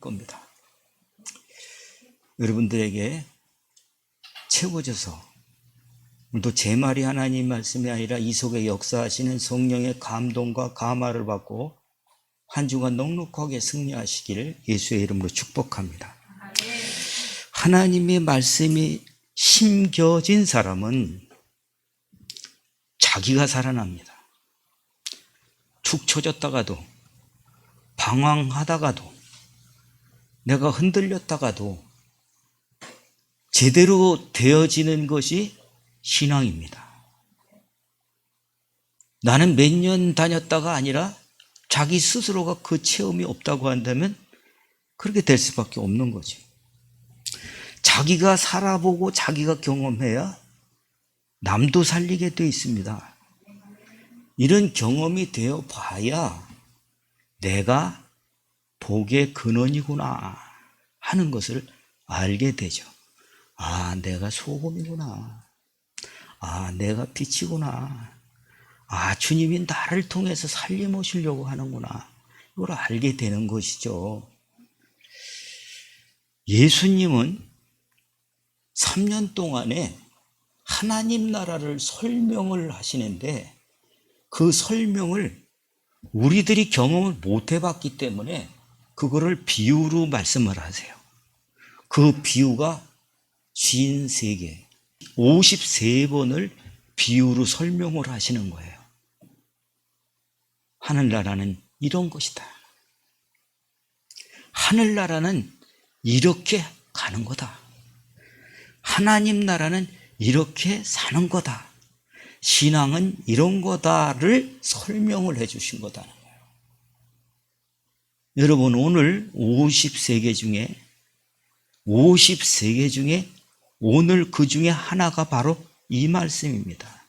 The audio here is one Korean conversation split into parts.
겁니다. 여러분들에게 채워져서 오늘도 제 말이 하나님 말씀이 아니라 이 속에 역사하시는 성령의 감동과 감화를 받고 한 주간 넉넉하게 승리하시기를 예수의 이름으로 축복합니다. 하나님의 말씀이 심겨진 사람은 자기가 살아납니다. 축 처졌다가도 방황하다가도 내가 흔들렸다가도 제대로 되어지는 것이 신앙입니다. 나는 몇 년 다녔다가 아니라 자기 스스로가 그 체험이 없다고 한다면 그렇게 될 수밖에 없는 거지. 자기가 살아보고 자기가 경험해야 남도 살리게 되어 있습니다. 이런 경험이 되어 봐야 내가 복의 근원이구나 하는 것을 알게 되죠. 아, 내가 소금이구나. 아, 내가 빛이구나. 아, 주님이 나를 통해서 살림하시려고 하는구나. 이걸 알게 되는 것이죠. 예수님은 3년 동안에 하나님 나라를 설명을 하시는데 그 설명을 우리들이 경험을 못 해봤기 때문에 그거를 비유로 말씀을 하세요. 그 비유가 53개, 53번을 비유로 설명을 하시는 거예요. 하늘나라는 이런 것이다. 하늘나라는 이렇게 가는 거다. 하나님 나라는 이렇게 사는 거다. 신앙은 이런 거다를 설명을 해 주신 거다는 거예요. 여러분, 오늘 53개 중에 오늘 그 중에 하나가 바로 이 말씀입니다.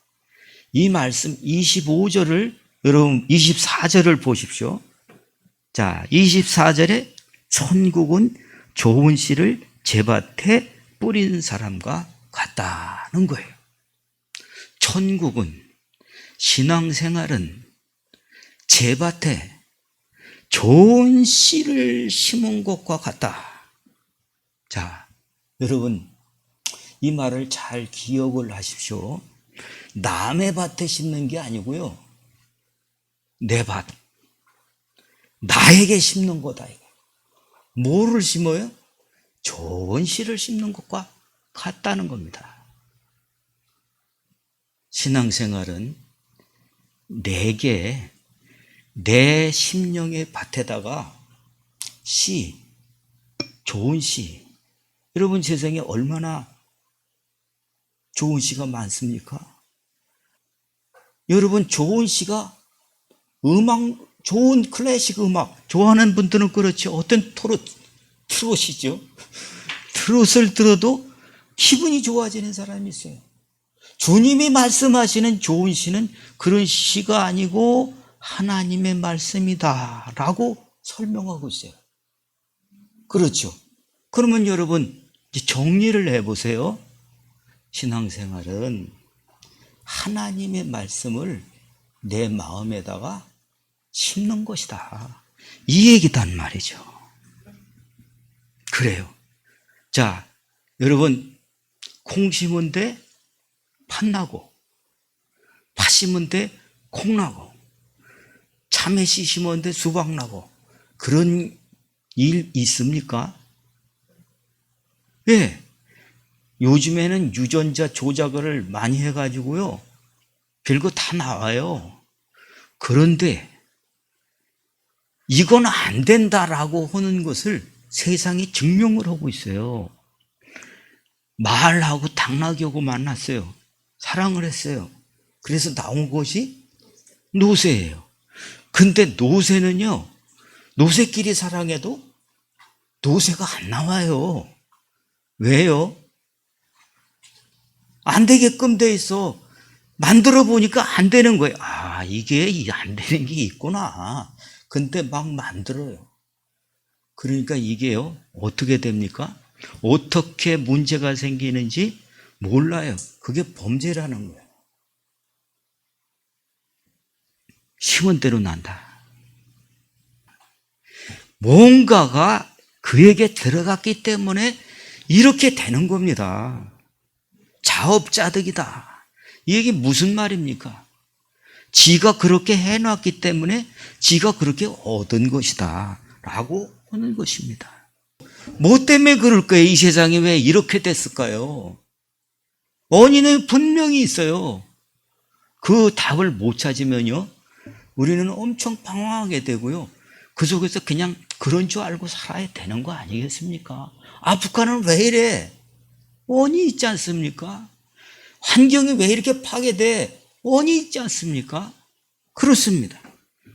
이 말씀 25절을 여러분 24절을 보십시오. 자, 24절에 천국은 좋은 씨를 제밭에 뿌린 사람과 같다는 거예요. 천국은, 신앙생활은 제밭에 좋은 씨를 심은 것과 같다. 자, 여러분 이 말을 잘 기억을 하십시오. 남의 밭에 심는 게 아니고요. 내 밭, 나에게 심는 거다. 이거. 뭐를 심어요? 좋은 씨를 심는 것과 같다는 겁니다. 신앙생활은 내게 내 심령의 밭에다가 씨, 좋은 씨. 여러분 세상에 얼마나 좋은 씨가 많습니까? 여러분 좋은 씨가 좋은 클래식 음악 좋아하는 분들은 그렇죠. 어떤 트롯이죠. 트롯을 들어도 기분이 좋아지는 사람이 있어요. 주님이 말씀하시는 좋은 시는 그런 시가 아니고 하나님의 말씀이다 라고 설명하고 있어요. 그렇죠. 그러면 여러분 이제 정리를 해보세요. 신앙생활은 하나님의 말씀을 내 마음에다가 심는 것이다. 이 얘기단 말이죠. 그래요. 자, 여러분 콩 심은데 팥 나고, 팥 심은데 콩 나고, 참외씨 심었는데 수박 나고, 그런 일 있습니까? 예. 요즘에는 유전자 조작을 많이 해가지고요. 별거 다 나와요. 그런데 이건 안 된다라고 하는 것을 세상이 증명을 하고 있어요. 말하고 당나귀하고 만났어요. 사랑을 했어요. 그래서 나온 것이 노새예요. 근데 노새는요, 노새끼리 사랑해도 노새가 안 나와요. 왜요? 안 되게끔 돼 있어. 만들어 보니까 안 되는 거예요. 아, 이게 안 되는 게 있구나. 근데 막 만들어요. 그러니까 이게요, 어떻게 됩니까? 어떻게 문제가 생기는지 몰라요. 그게 범죄라는 거예요. 심은 대로 난다. 뭔가가 그에게 들어갔기 때문에 이렇게 되는 겁니다. 자업자득이다. 이게 무슨 말입니까? 지가 그렇게 해놨기 때문에 지가 그렇게 얻은 것이다 라고 하는 것입니다. 뭐 때문에 그럴까요? 이 세상이 왜 이렇게 됐을까요? 원인은 분명히 있어요. 그 답을 못 찾으면요, 우리는 엄청 방황하게 되고요, 그 속에서 그냥 그런 줄 알고 살아야 되는 거 아니겠습니까? 아, 북한은 왜 이래? 원인이 있지 않습니까? 환경이 왜 이렇게 파괴돼? 원인이 있지 않습니까? 그렇습니다.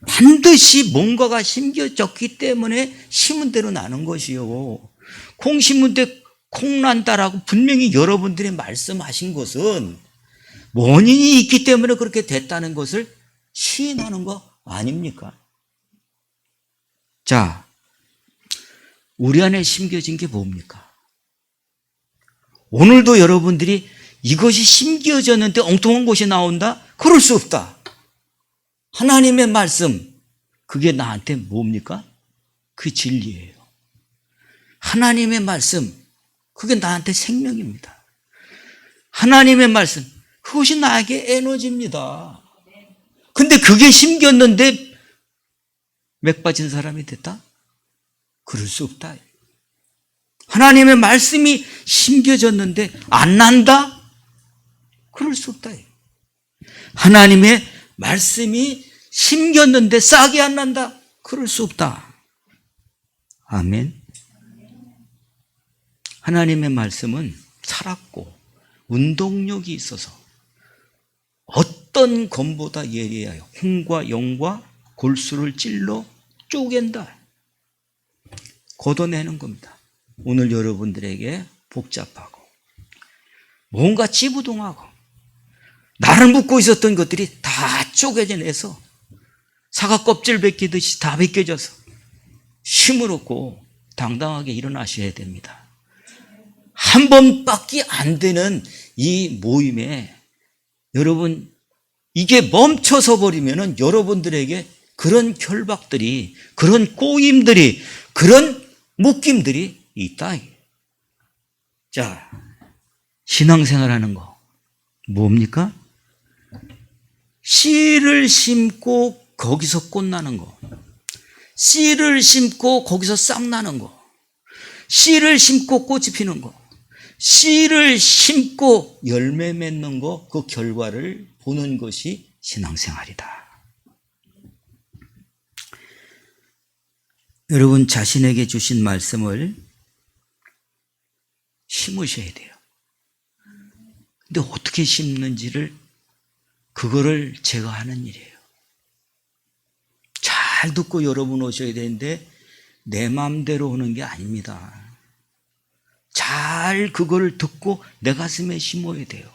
반드시 뭔가가 심겨졌기 때문에 심은 대로 나는 것이요. 콩 심은 데 콩 난다라고 분명히 여러분들이 말씀하신 것은 원인이 있기 때문에 그렇게 됐다는 것을 시인하는 거 아닙니까? 자, 우리 안에 심겨진 게 뭡니까? 오늘도 여러분들이 이것이 심겨졌는데 엉뚱한 것이 나온다? 그럴 수 없다. 하나님의 말씀, 그게 나한테 뭡니까? 그 진리예요. 하나님의 말씀, 그게 나한테 생명입니다. 하나님의 말씀, 그것이 나에게 에너지입니다. 근데 그게 심겼는데 맥 빠진 사람이 됐다? 그럴 수 없다. 하나님의 말씀이 심겨졌는데 안 난다? 그럴 수 없다. 하나님의 말씀이 심겼는데 싹이 안 난다? 그럴 수 없다. 아멘. 하나님의 말씀은 살았고 운동력이 있어서 어떤 검보다 예리하여 홍과 영과 골수를 찔러 쪼갠다. 걷어내는 겁니다. 오늘 여러분들에게 복잡하고 뭔가 찌부동하고 나를 묶고 있었던 것들이 다 쪼개져내서 사과 껍질 벗기듯이 다 벗겨져서 힘을 얻고 당당하게 일어나셔야 됩니다. 한 번밖에 안 되는 이 모임에 여러분, 이게 멈춰서 버리면은 여러분들에게 그런 결박들이, 그런 꼬임들이, 그런 묶임들이 있다. 자, 신앙생활하는 거 뭡니까? 씨를 심고 거기서 꽃 나는 거, 씨를 심고 거기서 싹 나는 거, 씨를 심고 꽃이 피는 거, 씨를 심고 열매 맺는 거, 그 결과를 보는 것이 신앙생활이다. 여러분 자신에게 주신 말씀을 심으셔야 돼요. 근데 어떻게 심는지를, 그거를 제가 하는 일이에요. 잘 듣고 여러분 오셔야 되는데 내 마음대로 오는 게 아닙니다. 잘 그걸 듣고 내 가슴에 심어야 돼요.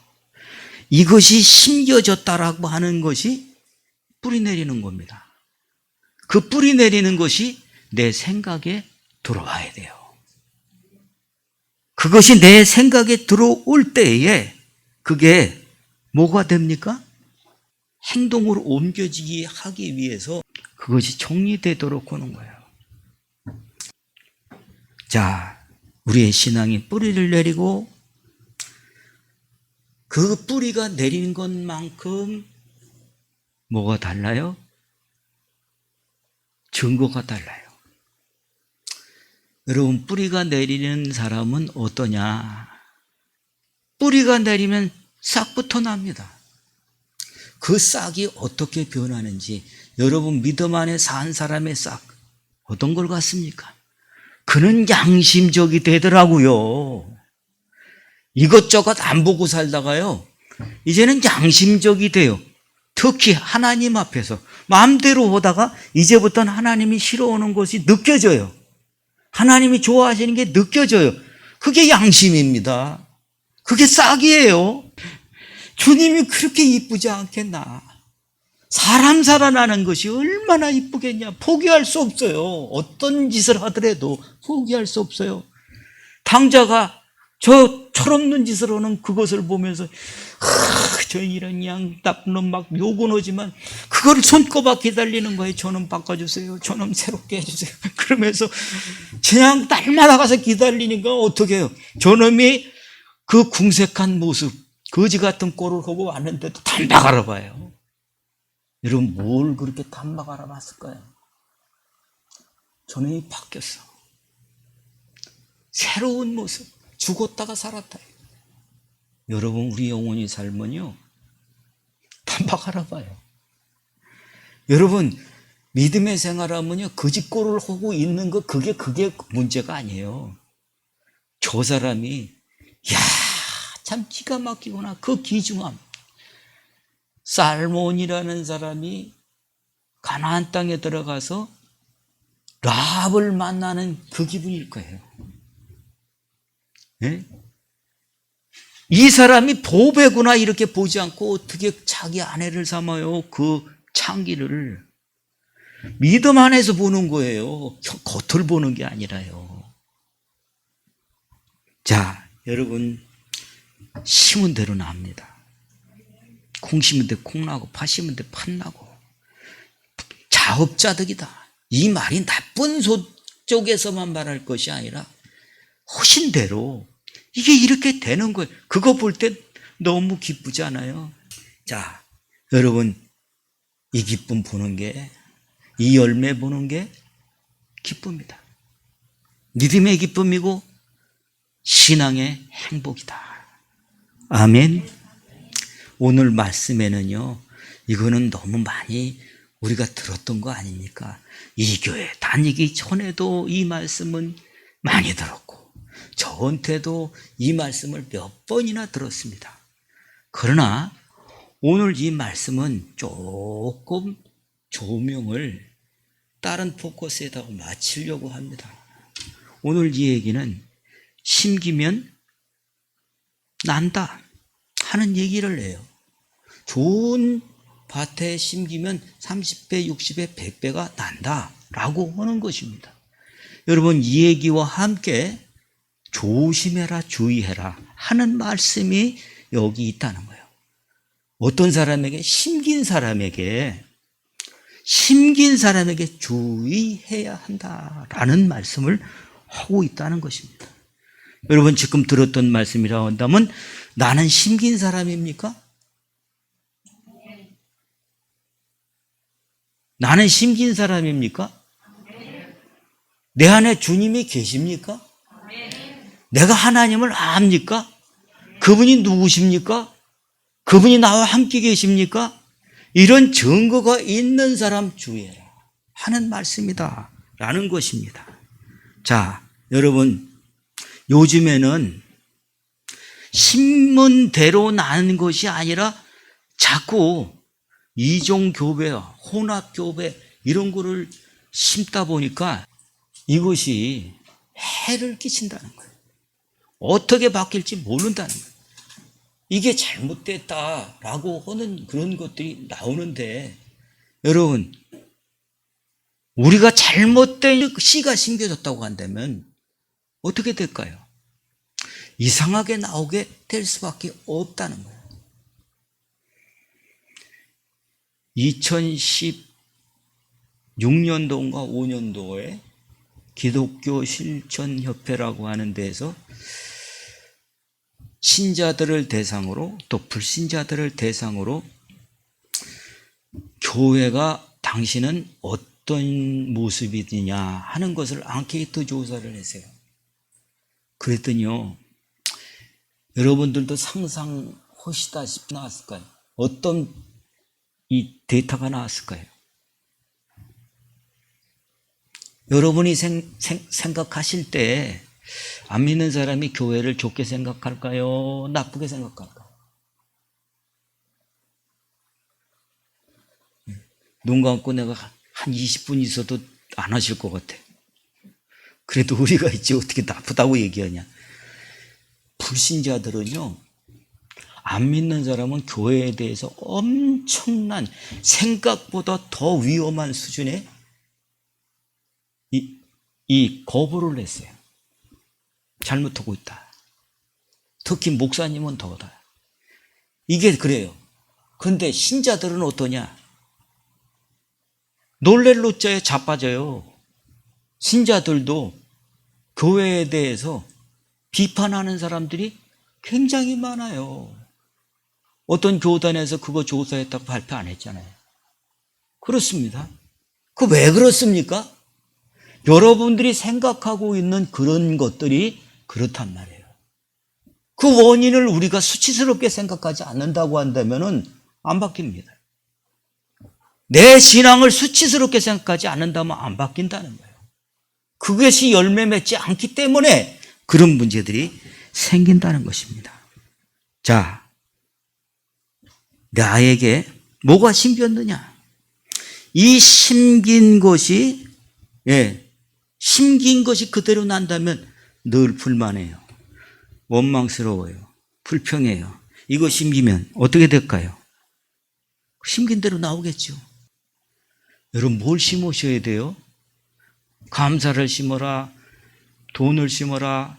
이것이 심겨졌다라고 하는 것이 뿌리 내리는 겁니다. 그 뿌리 내리는 것이 내 생각에 들어와야 돼요. 그것이 내 생각에 들어올 때에 그게 뭐가 됩니까? 행동으로 옮겨지게 하기 위해서 그것이 정리되도록 하는 거예요. 자, 우리의 신앙이 뿌리를 내리고 그 뿌리가 내리는 것만큼 뭐가 달라요? 증거가 달라요. 여러분, 뿌리가 내리는 사람은 어떠냐? 뿌리가 내리면 싹부터 납니다. 그 싹이 어떻게 변하는지, 여러분 믿음 안에 산 사람의 싹 어떤 걸 같습니까? 그는 양심적이 되더라고요. 이것저것 안 보고 살다가요, 이제는 양심적이 돼요. 특히 하나님 앞에서 마음대로 오다가 이제부터는 하나님이 싫어하는 것이 느껴져요. 하나님이 좋아하시는 게 느껴져요. 그게 양심입니다. 그게 싹이에요. 주님이 그렇게 이쁘지 않겠나? 사람 살아나는 것이 얼마나 이쁘겠냐? 포기할 수 없어요. 어떤 짓을 하더라도 포기할 수 없어요. 당자가 저 철없는 짓을 하는 그것을 보면서 저 이런 양 나쁜 막 욕은 오지만 그걸 손꼽아 기다리는 거예요. 저놈 바꿔주세요. 저놈 새롭게 해주세요. 그러면서 그냥 날마다 가서 기다리니까 어떻게 해요? 저놈이 그 궁색한 모습, 거지 같은 꼴을 하고 왔는데도 단박 알아봐요. 여러분 뭘 그렇게 단박 알아봤을까요? 저놈이 바뀌었어. 새로운 모습, 죽었다가 살았다. 여러분 우리 영혼이 살면요 단박 알아봐요. 여러분 믿음의 생활하면요 거짓골을 하고 있는 거 그게 문제가 아니에요. 저 사람이 참 기가 막히구나. 그 귀중함. 살몬이라는 사람이 가나안 땅에 들어가서 라합을 만나는 그 기분일 거예요. 네? 이 사람이 보배구나 이렇게 보지 않고 어떻게 자기 아내를 삼아요? 그 창기를 믿음 안에서 보는 거예요. 겉을 보는 게 아니라요. 자, 여러분 심은 대로 납니다. 콩 심은 데 콩 나고 팥 심은 데 팥 나고 자업자득이다. 이 말이 나쁜 쪽에서만 말할 것이 아니라 허신대로 이게 이렇게 되는 거예요. 그거 볼 때 너무 기쁘지 않아요? 자, 여러분 이 기쁨 보는 게, 이 열매 보는 게 기쁨이다. 믿음의 기쁨이고 신앙의 행복이다. 아멘. 오늘 말씀에는요 이거는 너무 많이 우리가 들었던 거 아닙니까? 이 교회 다니기 전에도 이 말씀은 많이 들었고 저한테도 이 말씀을 몇 번이나 들었습니다. 그러나 오늘 이 말씀은 조금 조명을 다른 포커스에다가 맞추려고 합니다. 오늘 이 얘기는 심기면 난다 하는 얘기를 해요. 좋은 밭에 심기면 30배, 60배, 100배가 난다 라고 하는 것입니다. 여러분 이 얘기와 함께 조심해라 주의해라 하는 말씀이 여기 있다는 거예요. 어떤 사람에게 심긴 사람에게 주의해야 한다라는 말씀을 하고 있다는 것입니다. 여러분 지금 들었던 말씀이라고 한다면 나는 심긴 사람입니까? 나는 심긴 사람입니까? 내 안에 주님이 계십니까? 내가 하나님을 압니까? 그분이 누구십니까? 그분이 나와 함께 계십니까? 이런 증거가 있는 사람 주의해라 하는 말씀이다 라는 것입니다. 자, 여러분 요즘에는 심은 대로 나는 것이 아니라 자꾸 이종교배와 혼합교배 이런 거를 심다 보니까 이것이 해를 끼친다는 거예요. 어떻게 바뀔지 모른다는 거예요. 이게 잘못됐다라고 하는 그런 것들이 나오는데 여러분 우리가 잘못된 씨가 심겨졌다고 한다면 어떻게 될까요? 이상하게 나오게 될 수밖에 없다는 거예요. 2016년도인가 5년도에 기독교 실천협회라고 하는 데에서 신자들을 대상으로 또 불신자들을 대상으로 교회가 당신은 어떤 모습이냐 하는 것을 앙케이트 조사를 했어요. 그랬더니요 여러분들도 상상하시다시피 나왔을까요? 어떤 이 데이터가 나왔을까요? 여러분이 생각하실 때 안 믿는 사람이 교회를 좋게 생각할까요? 나쁘게 생각할까요? 눈 감고 내가 한 20분 있어도 안 하실 것 같아. 그래도 우리가 있지 어떻게 나쁘다고 얘기하냐. 불신자들은요 안 믿는 사람은 교회에 대해서 엄청난 생각보다 더 위험한 수준의 이 거부를 했어요. 잘못하고 있다. 특히 목사님은 더다. 이게 그래요. 그런데 신자들은 어떠냐? 놀랄 노자에 자빠져요. 신자들도 교회에 대해서 비판하는 사람들이 굉장히 많아요. 어떤 교단에서 그거 조사했다고 발표 안 했잖아요. 그렇습니다. 그 왜 그렇습니까? 여러분들이 생각하고 있는 그런 것들이 그렇단 말이에요. 그 원인을 우리가 수치스럽게 생각하지 않는다고 한다면은 안 바뀝니다. 내 신앙을 수치스럽게 생각하지 않는다면 안 바뀐다는 거예요. 그것이 열매 맺지 않기 때문에 그런 문제들이 생긴다는 것입니다. 자, 나에게 뭐가 심겼느냐? 이 심긴 것이 심긴 것이 그대로 난다면 늘 불만해요. 원망스러워요. 불평해요. 이거 심기면 어떻게 될까요? 심긴 대로 나오겠죠. 여러분 뭘 심으셔야 돼요? 감사를 심어라, 돈을 심어라,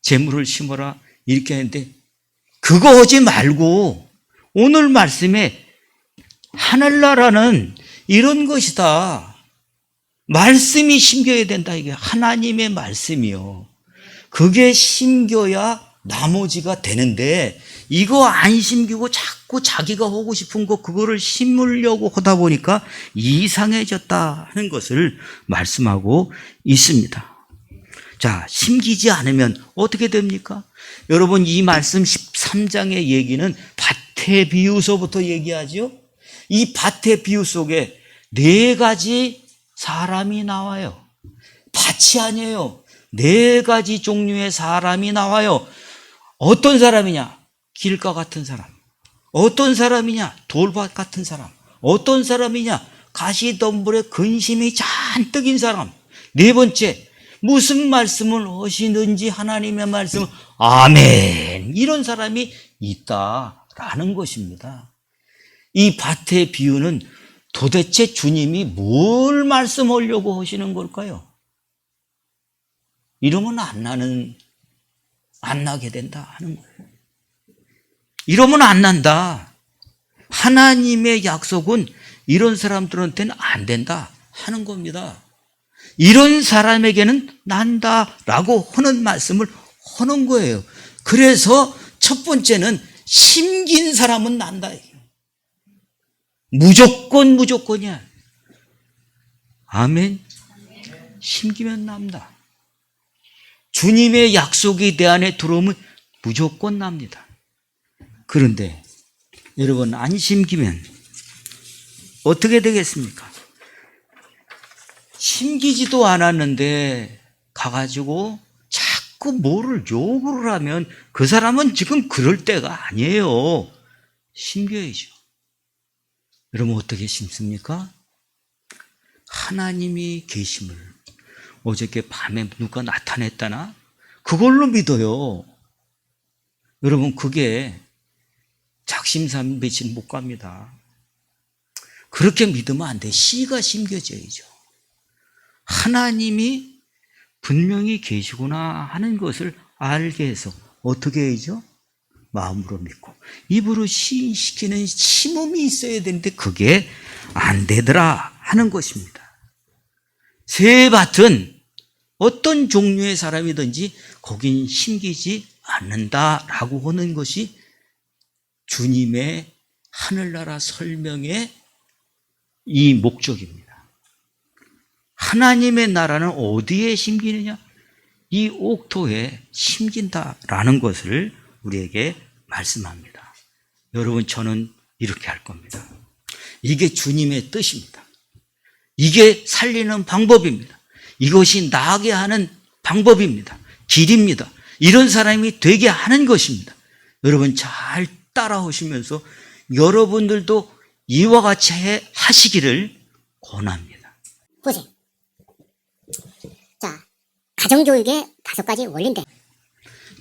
재물을 심어라 이렇게 하는데 그거 하지 말고 오늘 말씀에 하늘나라는 이런 것이다. 말씀이 심겨야 된다. 이게 하나님의 말씀이요. 그게 심겨야 나머지가 되는데 이거 안 심기고 자꾸 자기가 하고 싶은 거 그거를 심으려고 하다 보니까 이상해졌다 하는 것을 말씀하고 있습니다. 자, 심기지 않으면 어떻게 됩니까? 여러분 이 말씀 13장의 얘기는 밭의 비유서부터 얘기하죠. 이 밭의 비유 속에 4가지 사람이 나와요. 밭이 아니에요. 4가지 종류의 사람이 나와요. 어떤 사람이냐? 길가 같은 사람. 어떤 사람이냐? 돌밭 같은 사람. 어떤 사람이냐? 가시덤불에 근심이 잔뜩인 사람. 4번째, 무슨 말씀을 하시는지 하나님의 말씀을 아멘 이런 사람이 있다라는 것입니다. 이 밭의 비유는 도대체 주님이 뭘 말씀하려고 하시는 걸까요? 이러면 안 나게 된다 하는 거예요. 이러면 안 난다. 하나님의 약속은 이런 사람들한테는 안 된다 하는 겁니다. 이런 사람에게는 난다라고 하는 말씀을 하는 거예요. 그래서 첫 번째는 심긴 사람은 난다. 무조건이야. 아멘. 심기면 납니다. 주님의 약속이 내 안에 들어오면 무조건 납니다. 그런데 여러분 안 심기면 어떻게 되겠습니까? 심기지도 않았는데 가가지고 자꾸 뭐를 요구를 하면 그 사람은 지금 그럴 때가 아니에요. 심겨야죠. 여러분 어떻게 심습니까? 하나님이 계심을 어저께 밤에 누가 나타냈다나? 그걸로 믿어요. 여러분 그게 작심삼배진 못 갑니다. 그렇게 믿으면 안 돼. 씨가 심겨져야죠. 하나님이 분명히 계시구나 하는 것을 알게 해서 어떻게 해야죠? 마음으로 믿고 입으로 시인시키는 심음이 있어야 되는데 그게 안 되더라 하는 것입니다. 새 밭은 어떤 종류의 사람이든지 거긴 심기지 않는다라고 하는 것이 주님의 하늘나라 설명의 이 목적입니다. 하나님의 나라는 어디에 심기느냐? 이 옥토에 심긴다라는 것을 우리에게 말씀합니다. 여러분 저는 이렇게 할 겁니다. 이게 주님의 뜻입니다. 이게 살리는 방법입니다. 이것이 나게 하는 방법입니다. 길입니다. 이런 사람이 되게 하는 것입니다. 여러분 잘 따라오시면서 여러분들도 이와 같이 하시기를 권합니다. 보세요. 자, 가정교육의 5가지 원리인데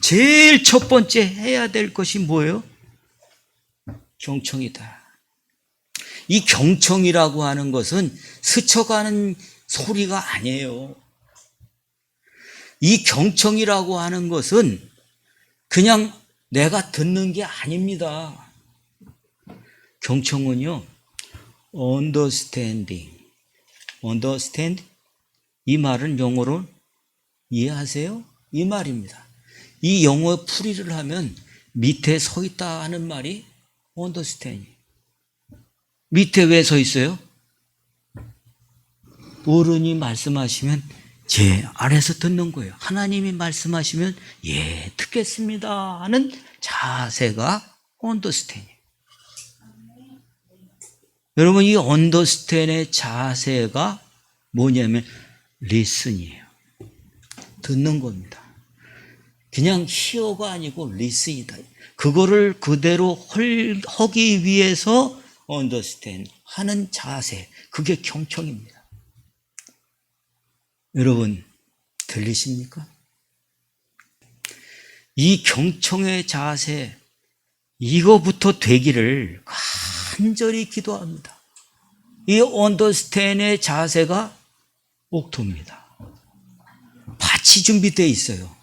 제일 첫 번째 해야 될 것이 뭐예요? 경청이다. 이 경청이라고 하는 것은 스쳐가는 소리가 아니에요. 이 경청이라고 하는 것은 그냥 내가 듣는 게 아닙니다. 경청은요, understanding. understand? 이 말은 영어로 이해하세요? 이 말입니다. 이 영어 풀이를 하면 밑에 서 있다 하는 말이 understand. 밑에 왜 서 있어요? 어른이 말씀하시면 제 아래서 듣는 거예요. 하나님이 말씀하시면 예, 듣겠습니다 하는 자세가 understand. 여러분, 이 understand의 자세가 뭐냐면 listen이에요. 듣는 겁니다. 그냥 hear가 아니고 listen이다. 그거를 그대로 하기 위해서 understand 하는 자세, 그게 경청입니다. 여러분, 들리십니까? 이 경청의 자세, 이거부터 되기를 간절히 기도합니다. 이 understand의 자세가 옥토입니다. 밭이 준비되어 있어요.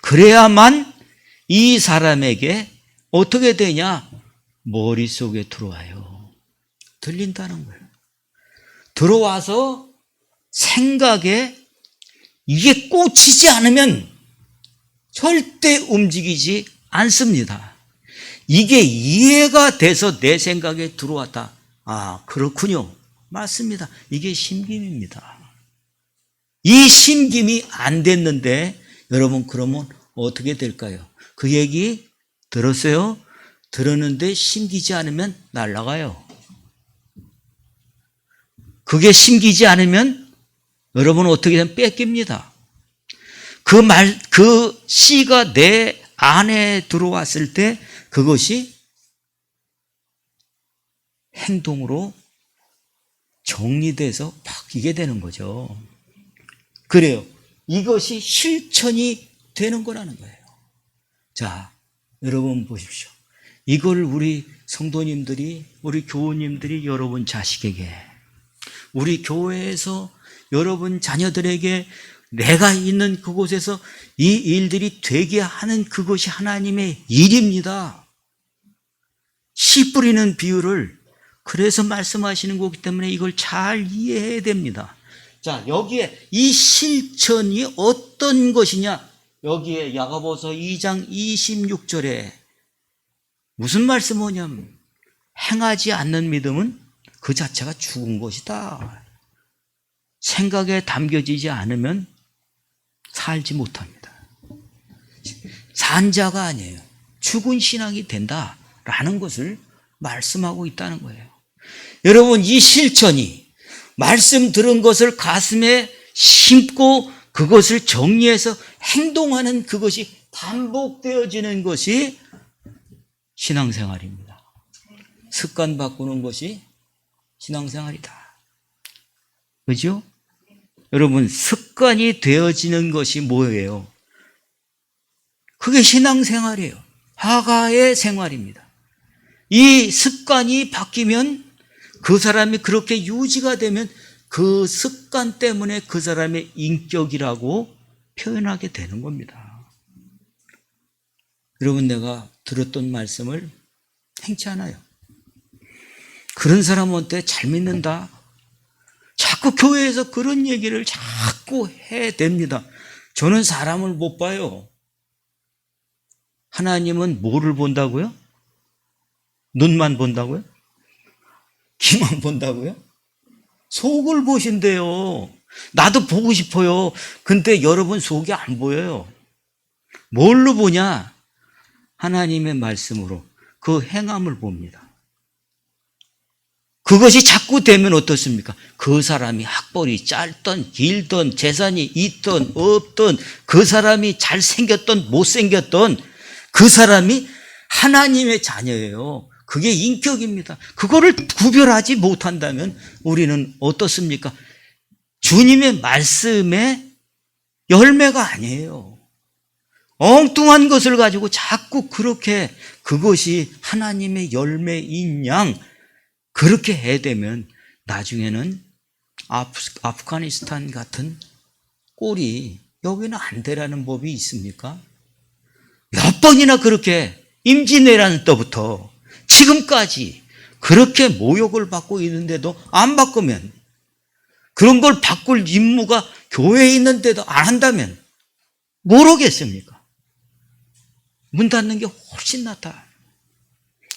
그래야만 이 사람에게 어떻게 되냐? 머릿속에 들어와요. 들린다는 거예요. 들어와서 생각에 이게 꽂히지 않으면 절대 움직이지 않습니다. 이게 이해가 돼서 내 생각에 들어왔다. 아, 그렇군요. 맞습니다. 이게 심김입니다. 이 심김이 안 됐는데 여러분, 그러면 어떻게 될까요? 그 얘기 들었어요? 들었는데 심기지 않으면 날아가요. 그게 심기지 않으면 여러분 어떻게 되면 뺏깁니다. 그 씨가 내 안에 들어왔을 때 그것이 행동으로 정리돼서 바뀌게 되는 거죠. 그래요. 이것이 실천이 되는 거라는 거예요. 자, 여러분 보십시오. 이걸 우리 성도님들이, 우리 교우님들이 여러분 자식에게, 우리 교회에서 여러분 자녀들에게 내가 있는 그곳에서 이 일들이 되게 하는 그것이 하나님의 일입니다. 씨 뿌리는 비유를 그래서 말씀하시는 거기 때문에 이걸 잘 이해해야 됩니다. 자, 여기에 이 실천이 어떤 것이냐? 여기에 야고보서 2장 26절에 무슨 말씀 뭐냐면 행하지 않는 믿음은 그 자체가 죽은 것이다. 생각에 담겨지지 않으면 살지 못합니다. 산 자가 아니에요. 죽은 신앙이 된다라는 것을 말씀하고 있다는 거예요. 여러분, 이 실천이 말씀 들은 것을 가슴에 심고 그것을 정리해서 행동하는 그것이 반복되어지는 것이 신앙생활입니다. 습관 바꾸는 것이 신앙생활이다. 그죠? 여러분, 습관이 되어지는 것이 뭐예요? 그게 신앙생활이에요. 하가의 생활입니다. 이 습관이 바뀌면 그 사람이 그렇게 유지가 되면 그 습관 때문에 그 사람의 인격이라고 표현하게 되는 겁니다. 여러분, 내가 들었던 말씀을 행치 않아요. 그런 사람한테 잘 믿는다. 자꾸 교회에서 그런 얘기를 자꾸 해댑니다. 저는 사람을 못 봐요. 하나님은 뭐를 본다고요? 눈만 본다고요? 귀만 본다고요? 속을 보신대요. 나도 보고 싶어요. 근데 여러분 속이 안 보여요. 뭘로 보냐? 하나님의 말씀으로 그 행함을 봅니다. 그것이 자꾸 되면 어떻습니까? 그 사람이 학벌이 짧던 길던 재산이 있던 없던 그 사람이 잘생겼던 못생겼던 그 사람이 하나님의 자녀예요. 그게 인격입니다. 그거를 구별하지 못한다면 우리는 어떻습니까? 주님의 말씀의 열매가 아니에요. 엉뚱한 것을 가지고 자꾸 그렇게 그것이 하나님의 열매인 양 그렇게 해대면 나중에는 아프가니스탄 같은 꼴이 여기는 안 되라는 법이 있습니까? 몇 번이나 그렇게 임진왜란 때부터 지금까지 그렇게 모욕을 받고 있는데도 안 바꾸면, 그런 걸 바꿀 임무가 교회에 있는데도 안 한다면 모르겠습니까? 문 닫는 게 훨씬 낫다.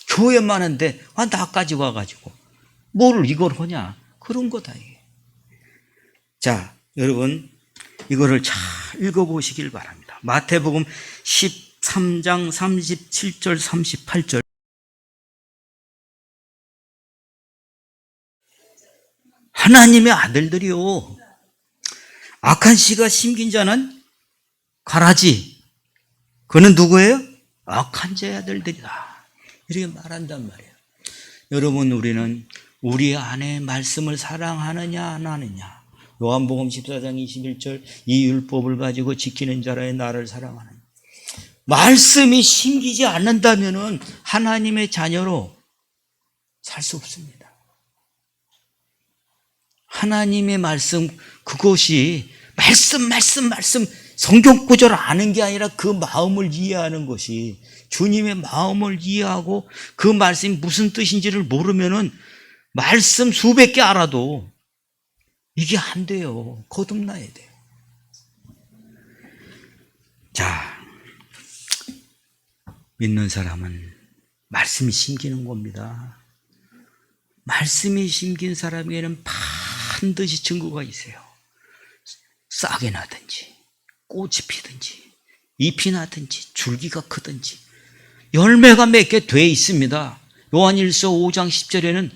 교회 많은데 나까지 와가지고 뭘 이걸 하냐, 그런 거다 이게. 자, 여러분 이거를 잘 읽어보시길 바랍니다. 마태복음 13장 37절 38절. 하나님의 아들들이요, 악한 씨가 심긴 자는 가라지, 그는 누구예요? 악한 자의 아들들이다, 이렇게 말한단 말이에요. 여러분, 우리는 우리 안에 말씀을 사랑하느냐 안 하느냐. 요한복음 14장 21절, 이 율법을 가지고 지키는 자라의 나를 사랑하는. 말씀이 심기지 않는다면 하나님의 자녀로 살 수 없습니다. 하나님의 말씀, 그것이 말씀 성경 구절을 아는 게 아니라 그 마음을 이해하는 것이, 주님의 마음을 이해하고 그 말씀이 무슨 뜻인지를 모르면은 말씀 수백 개 알아도 이게 안 돼요. 거듭나야 돼요. 자, 믿는 사람은 말씀이 심기는 겁니다. 말씀이 심긴 사람에게는 반드시 증거가 있어요. 싹이 나든지 꽃이 피든지 잎이 나든지 줄기가 크든지 열매가 맺게 돼 있습니다. 요한일서 5장 10절에는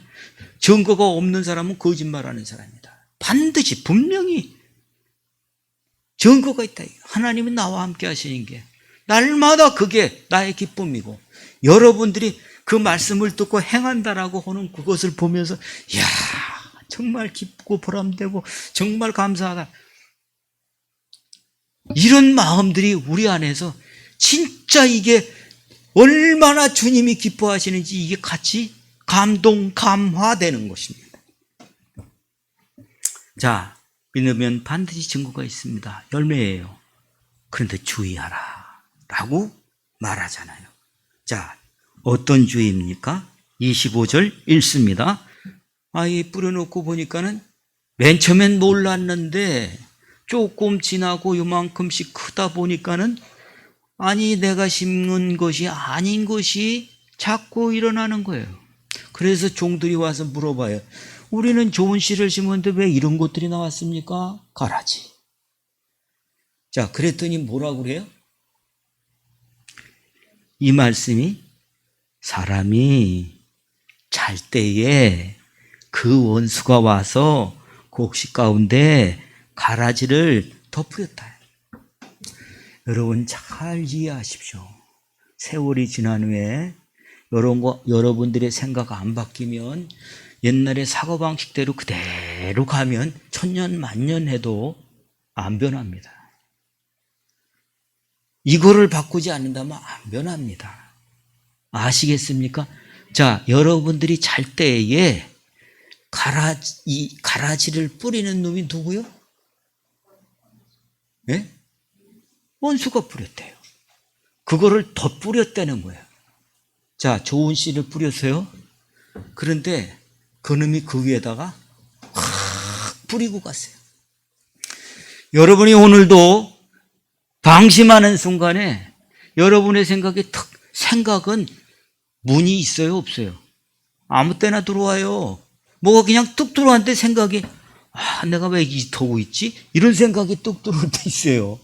증거가 없는 사람은 거짓말하는 사람이다. 반드시 분명히 증거가 있다. 하나님이 나와 함께 하시는 게 날마다 그게 나의 기쁨이고, 여러분들이 그 말씀을 듣고 행한다라고 하는 그것을 보면서 이야, 정말 기쁘고 보람되고 정말 감사하다, 이런 마음들이 우리 안에서 진짜 이게 얼마나 주님이 기뻐하시는지 이게 같이 감화되는 것입니다. 자, 믿으면 반드시 증거가 있습니다. 열매예요. 그런데 주의하라 라고 말하잖아요. 자, 어떤 주의입니까? 25절 읽습니다. 이 뿌려놓고 보니까는 맨 처음엔 몰랐는데 조금 지나고 요만큼씩 크다 보니까는 내가 심은 것이 아닌 것이 자꾸 일어나는 거예요. 그래서 종들이 와서 물어봐요. 우리는 좋은 씨를 심었는데 왜 이런 것들이 나왔습니까? 가라지. 자, 그랬더니 뭐라고 그래요? 이 말씀이 사람이 잘 때에 그 원수가 와서 곡식 가운데 가라지를 덮으였다. 여러분 잘 이해하십시오. 세월이 지난 후에 여러분들의 생각 안 바뀌면, 옛날의 사고방식대로 그대로 가면 천년 만년 해도 안 변합니다. 이거를 바꾸지 않는다면 안 변합니다. 아시겠습니까? 자, 여러분들이 잘 때에 가라지를 뿌리는 놈이 누구요? 예? 원수가 뿌렸대요. 그거를 더 뿌렸다는 거예요. 자, 좋은 씨를 뿌렸어요. 그런데 그놈이 그 위에다가 확 뿌리고 갔어요. 여러분이 오늘도 방심하는 순간에 여러분의 생각은 문이 있어요, 없어요? 아무 때나 들어와요. 뭐가 그냥 뚝 들어왔는데 생각이, 내가 왜 이러고 있지? 이런 생각이 뚝 들어올 때 있어요.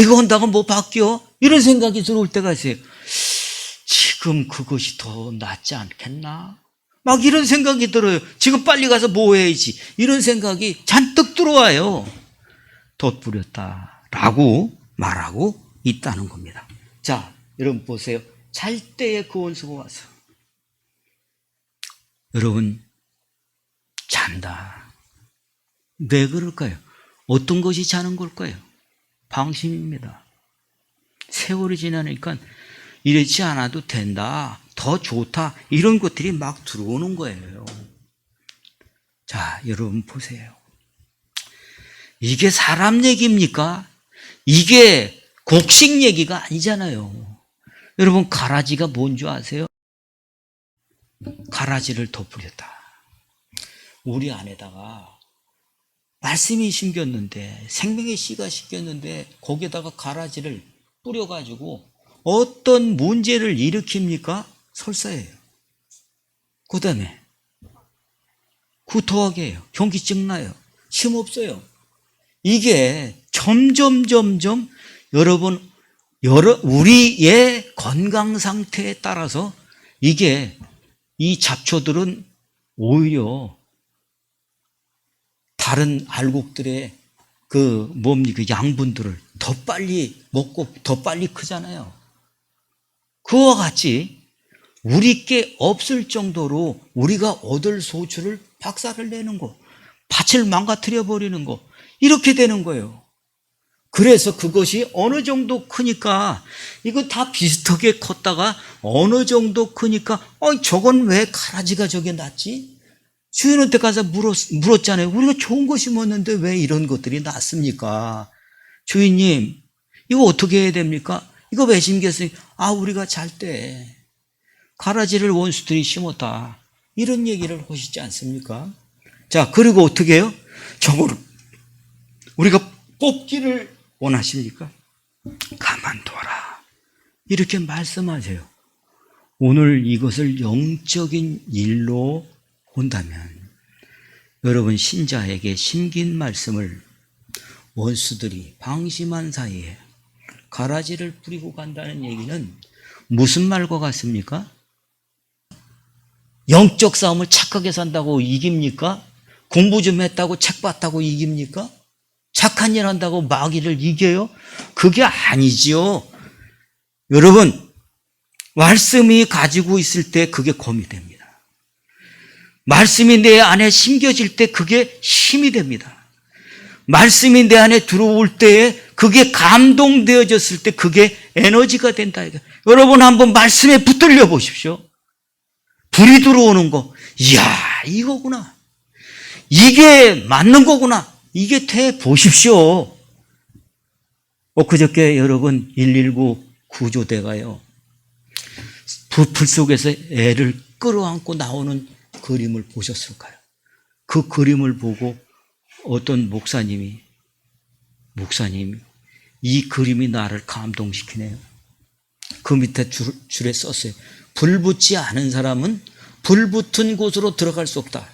이거 한다고 뭐 바뀌어? 이런 생각이 들어올 때가 있어요. 지금 그것이 더 낫지 않겠나? 막 이런 생각이 들어요. 지금 빨리 가서 뭐 해야지? 이런 생각이 잔뜩 들어와요. 덧뿌렸다라고 말하고 있다는 겁니다. 자, 여러분 보세요. 잘 때에 그 원수가 와서, 여러분 잔다. 왜 그럴까요? 어떤 것이 자는 걸까요? 방심입니다. 세월이 지나니까 이렇지 않아도 된다, 더 좋다, 이런 것들이 막 들어오는 거예요. 자, 여러분 보세요. 이게 사람 얘기입니까? 이게 곡식 얘기가 아니잖아요. 여러분, 가라지가 뭔 줄 아세요? 가라지를 덮으렸다. 우리 안에다가 말씀이 심겼는데, 생명의 씨가 심겼는데 거기에다가 가라지를 뿌려가지고 어떤 문제를 일으킵니까? 설사예요. 그 다음에 구토하게 해요. 현기증 나요. 힘없어요. 이게 점점 여러분, 우리의 건강 상태에 따라서 이게 이 잡초들은 오히려 다른 알곡들의 그 양분들을 더 빨리 먹고 더 빨리 크잖아요. 그와 같이 우리께 없을 정도로 우리가 얻을 소출을 박살을 내는 거, 밭을 망가뜨려 버리는 거, 이렇게 되는 거예요. 그래서 그것이 어느 정도 크니까, 이거 다 비슷하게 컸다가 어느 정도 크니까 저건 왜 가라지가 저게 났지? 주인한테 가서 물었잖아요. 우리가 좋은 거 심었는데 왜 이런 것들이 났습니까? 주인님, 이거 어떻게 해야 됩니까? 이거 왜 심겼어요? 우리가 잘 때 가라지를 원수들이 심었다, 이런 얘기를 하시지 않습니까? 자, 그리고 어떻게 해요? 저거를 우리가 뽑기를 원하십니까? 가만둬라, 이렇게 말씀하세요. 오늘 이것을 영적인 일로 본다면 여러분, 신자에게 심긴 말씀을 원수들이 방심한 사이에 가라지를 뿌리고 간다는 얘기는 무슨 말과 같습니까? 영적 싸움을 착하게 산다고 이깁니까? 공부 좀 했다고 책 봤다고 이깁니까? 착한 일 한다고 마귀를 이겨요? 그게 아니지요. 여러분, 말씀이 가지고 있을 때 그게 검이 됩니다. 말씀이 내 안에 심겨질 때 그게 힘이 됩니다. 말씀이 내 안에 들어올 때에 그게 감동되어졌을 때 그게 에너지가 된다. 여러분, 한번 말씀에 붙들려 보십시오. 불이 들어오는 거, 이야, 이거구나, 이게 맞는 거구나, 이게 돼 보십시오. 엊그저께 여러분 119 구조대가요, 불 속에서 애를 끌어안고 나오는 그림을 보셨을까요? 그 그림을 보고 어떤 목사님이 이 그림이 나를 감동시키네요. 그 밑에 줄에 썼어요. 불 붙지 않은 사람은 불 붙은 곳으로 들어갈 수 없다.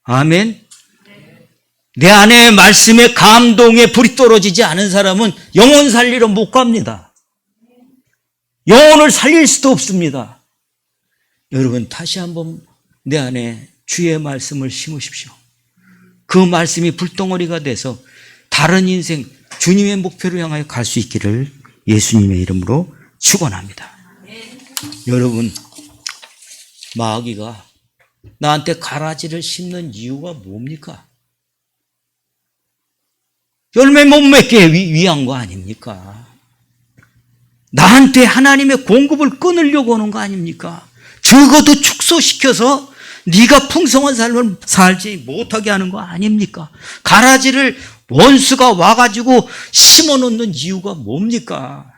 아멘. 내 안에 말씀의 감동에 불이 떨어지지 않은 사람은 영혼 살리러 못 갑니다. 영혼을 살릴 수도 없습니다. 여러분, 다시 한번 내 안에 주의 말씀을 심으십시오. 그 말씀이 불덩어리가 돼서 다른 인생, 주님의 목표를 향하여 갈 수 있기를 예수님의 이름으로 축원합니다. 여러분, 마귀가 나한테 가라지를 심는 이유가 뭡니까? 열매 못 맺게 위한 거 아닙니까? 나한테 하나님의 공급을 끊으려고 하는 거 아닙니까? 적어도 축소시켜서 네가 풍성한 삶을 살지 못하게 하는 거 아닙니까? 가라지를 원수가 와가지고 심어놓는 이유가 뭡니까?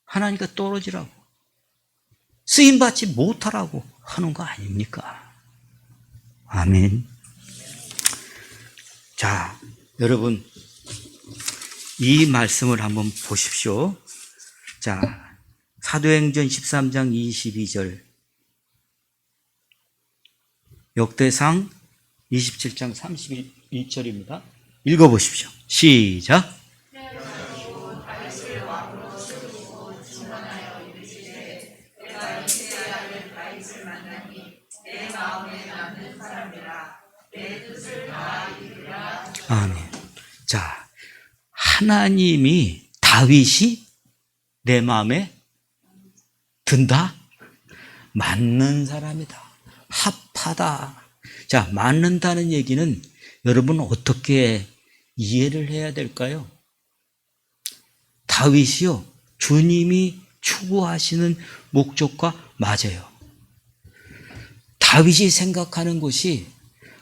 하나님과 떨어지라고, 쓰임받지 못하라고 하는 거 아닙니까? 아멘. 자, 여러분, 이 말씀을 한번 보십시오. 자, 사도행전 13장 22절, 역대상 27장 31절입니다. 읽어보십시오. 시작. 아멘. 자, 하나님이, 다윗이 내 마음에 든다? 맞는 사람이다. 합하다. 자, 맞는다는 얘기는 여러분 어떻게 이해를 해야 될까요? 다윗이요, 주님이 추구하시는 목적과 맞아요. 다윗이 생각하는 것이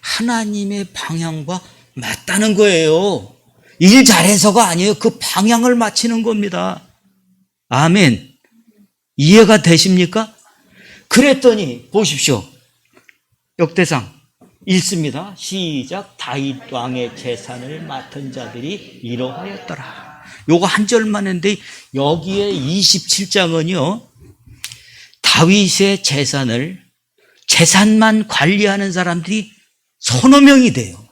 하나님의 방향과 맞다는 거예요. 일 잘해서가 아니에요. 그 방향을 맞추는 겁니다. 아멘. 이해가 되십니까? 그랬더니 보십시오. 역대상 읽습니다. 시작. 다윗 왕의 재산을 맡은 자들이 이러하였더라. 요거 한 절만 했는데 여기에 27장은요. 다윗의 재산만 관리하는 사람들이 서너 명이 돼요.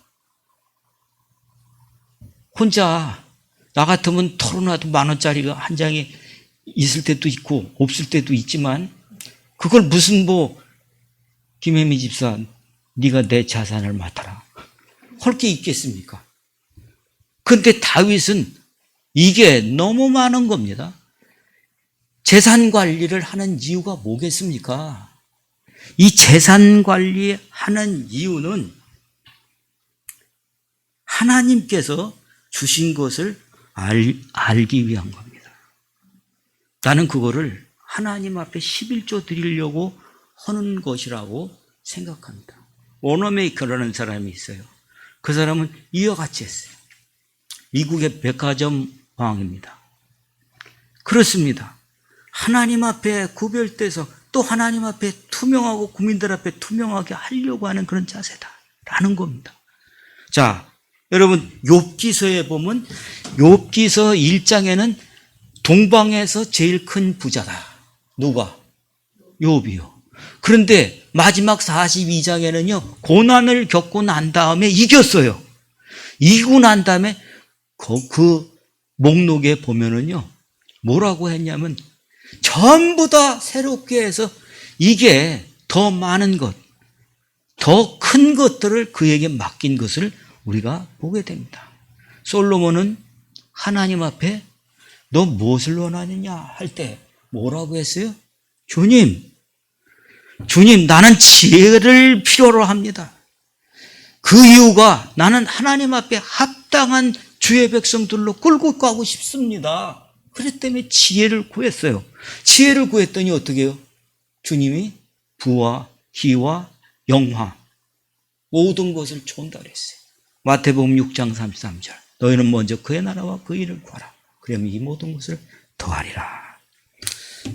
혼자 나 같으면 털어놔도 10,000원짜리가 한 장에 있을 때도 있고 없을 때도 있지만 그걸 무슨 김혜미 집사 네가 내 자산을 맡아라 할 게 있겠습니까? 그런데 다윗은 이게 너무 많은 겁니다. 재산 관리를 하는 이유가 뭐겠습니까? 이 재산 관리하는 이유는 하나님께서 주신 것을 알기 위한 겁니다. 나는 그거를 하나님 앞에 11조 드리려고 하는 것이라고 생각합니다. 워너메이커라는 사람이 있어요. 그 사람은 이와 같이 했어요. 미국의 백화점 왕입니다. 그렇습니다. 하나님 앞에 구별돼서 또 하나님 앞에 투명하고 국민들 앞에 투명하게 하려고 하는 그런 자세다라는 겁니다. 자, 여러분 욥기서에 보면 욥기서 1장에는 동방에서 제일 큰 부자다. 누가? 욥이요. 그런데 마지막 42장에는요. 고난을 겪고 난 다음에 이겼어요. 이기고 난 다음에 그 목록에 보면은요. 뭐라고 했냐면 전부 다 새롭게 해서 이게 더 많은 것, 더 큰 것들을 그에게 맡긴 것을 우리가 보게 됩니다. 솔로몬은 하나님 앞에 너 무엇을 원하느냐 할 때 뭐라고 했어요? 주님 나는 지혜를 필요로 합니다. 그 이유가 나는 하나님 앞에 합당한 주의 백성들로 끌고 가고 싶습니다. 그랬기 때문에 지혜를 구했어요. 지혜를 구했더니 어떻게 해요? 주님이 부와 희와 영화 모든 것을 전달했어요. 마태복음 6장 33절 너희는 먼저 그의 나라와 그 일을 구하라. 그러면 이 모든 것을 더하리라.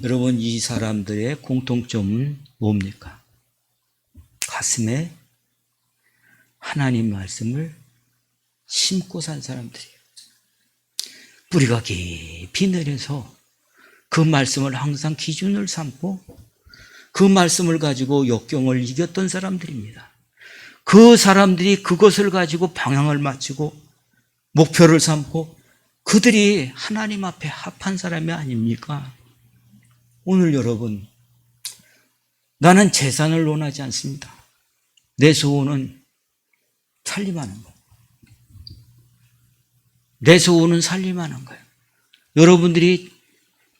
여러분 이 사람들의 공통점은 뭡니까? 가슴에 하나님 말씀을 심고 산 사람들이에요. 뿌리가 깊이 내려서 그 말씀을 항상 기준을 삼고 그 말씀을 가지고 역경을 이겼던 사람들입니다. 그 사람들이 그것을 가지고 방향을 맞추고 목표를 삼고 그들이 하나님 앞에 합한 사람이 아닙니까? 오늘 여러분 나는 재산을 원하지 않습니다. 내 소원은 살림하는 거예요. 내 소원은 살림하는 거예요. 여러분들이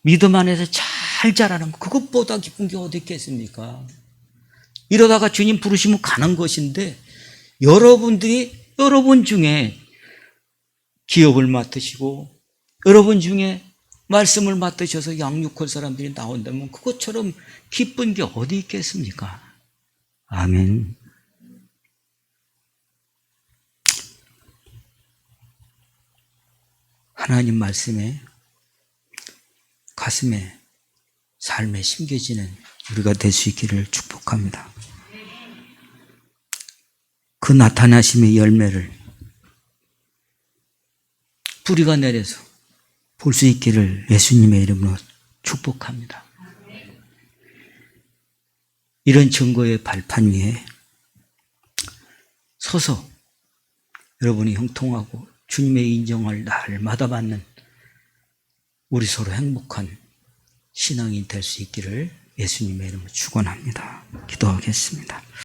믿음 안에서 잘 자라는 거 그것보다 기쁜 게 어디 있겠습니까? 이러다가 주님 부르시면 가는 것인데 여러분 중에 기업을 맡으시고 여러분 중에 말씀을 맡으셔서 양육할 사람들이 나온다면 그것처럼 기쁜 게 어디 있겠습니까? 아멘. 하나님 말씀에 가슴에 삶에 심겨지는 우리가 될 수 있기를 축복합니다. 그 나타나심의 열매를 뿌리가 내려서 볼 수 있기를 예수님의 이름으로 축복합니다. 이런 증거의 발판 위에 서서 여러분이 형통하고 주님의 인정을 날마다 받는 우리 서로 행복한 신앙이 될 수 있기를 예수님의 이름으로 축원합니다. 기도하겠습니다.